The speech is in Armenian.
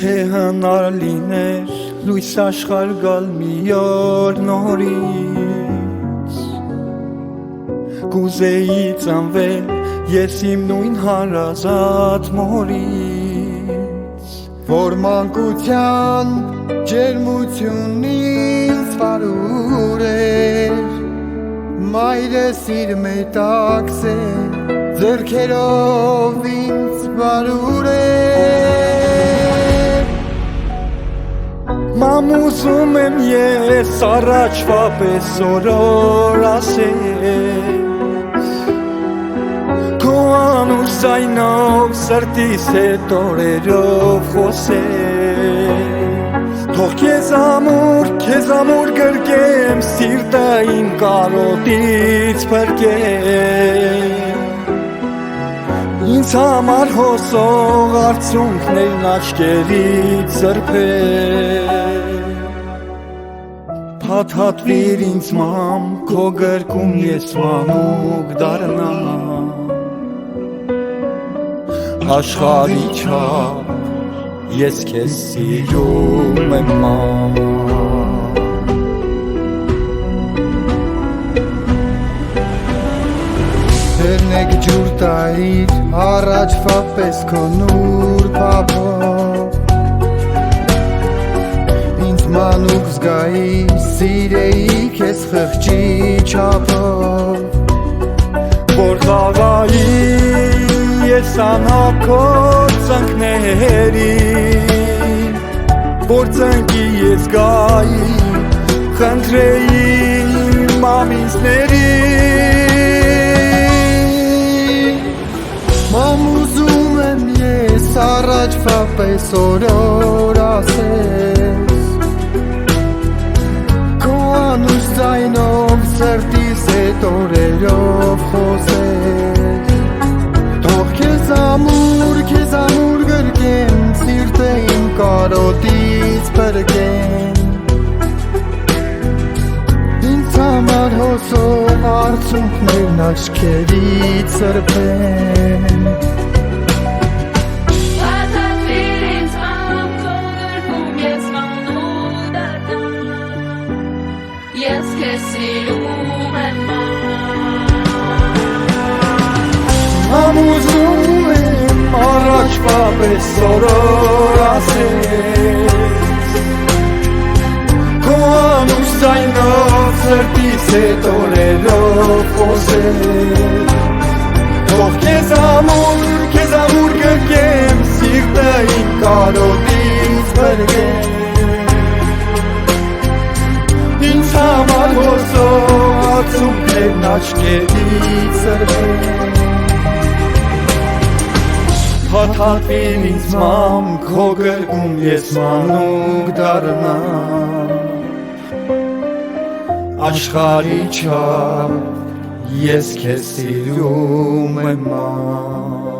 Եթե հնար լիներ լույս աշխարհ գալ մի օր նորից, կուզեի ծնվել ես իմ նույն հարազատ մորից, որ մանկության ջերմությունն ինձ վարուր էր, մայրս իր մետաքս է ձեռքերով ինձ վարուր էր։ Մամ ուզում եմ ես առաջվա պես օրոր ասես, քո անուշ ձայնով սրտիս հետ օրերով խոսես, թող քեզ ամուր գրկեմ սիրտը իմ կարոտից փրկեմ, ինձ համար հոսող արցունքներն աչքերից սրբել, փաթաթվիր ինձ մամ քո գրկում ես մանուկ դառնամ, աշխարհի չափ ես քեզ սիրում եմ մամ։ Հերնեք ջուր տայիր առաջվա պես քո նուր փափով, ինձ մանուկ զգայի սիրեի քեզ խղճի չափով, որ խաղայի ես անհոգոր ծնկներին, որ ծնկի ես գայի խնդրեի մամինցներին, մամ ուզում եմ ես առաջվա պես օրոր ասես, քո անուշ ձայնով սրտիս հետ օրերով խոսես, թող քեզ ամուր գրկեմ սիրտը իմ կարոտից փրկեմ, ինձ համար հոսող արցունքներն աչքերից սրբեն, փաթաթվիր ինձ մամ քո գրկում ես մանուկ դառնամ, ես քեզ սիրում եմ Մամ ուզում եմ առաջվա պես օրոր ասես, քո անուշ ձայնով սրտիս հետ օրերով խոսես, թող քեզ ամուր գրկեմ սիրտը իմ կարոտից փրկեմ, ինձ համար հոսող արցունքներն աչքերից սրբեն, փաթաթվիր ինձ մամ քո գրկում ես մանուկ դառնամ, աշխարհի չափ ես քեզ սիրում եմ մամ։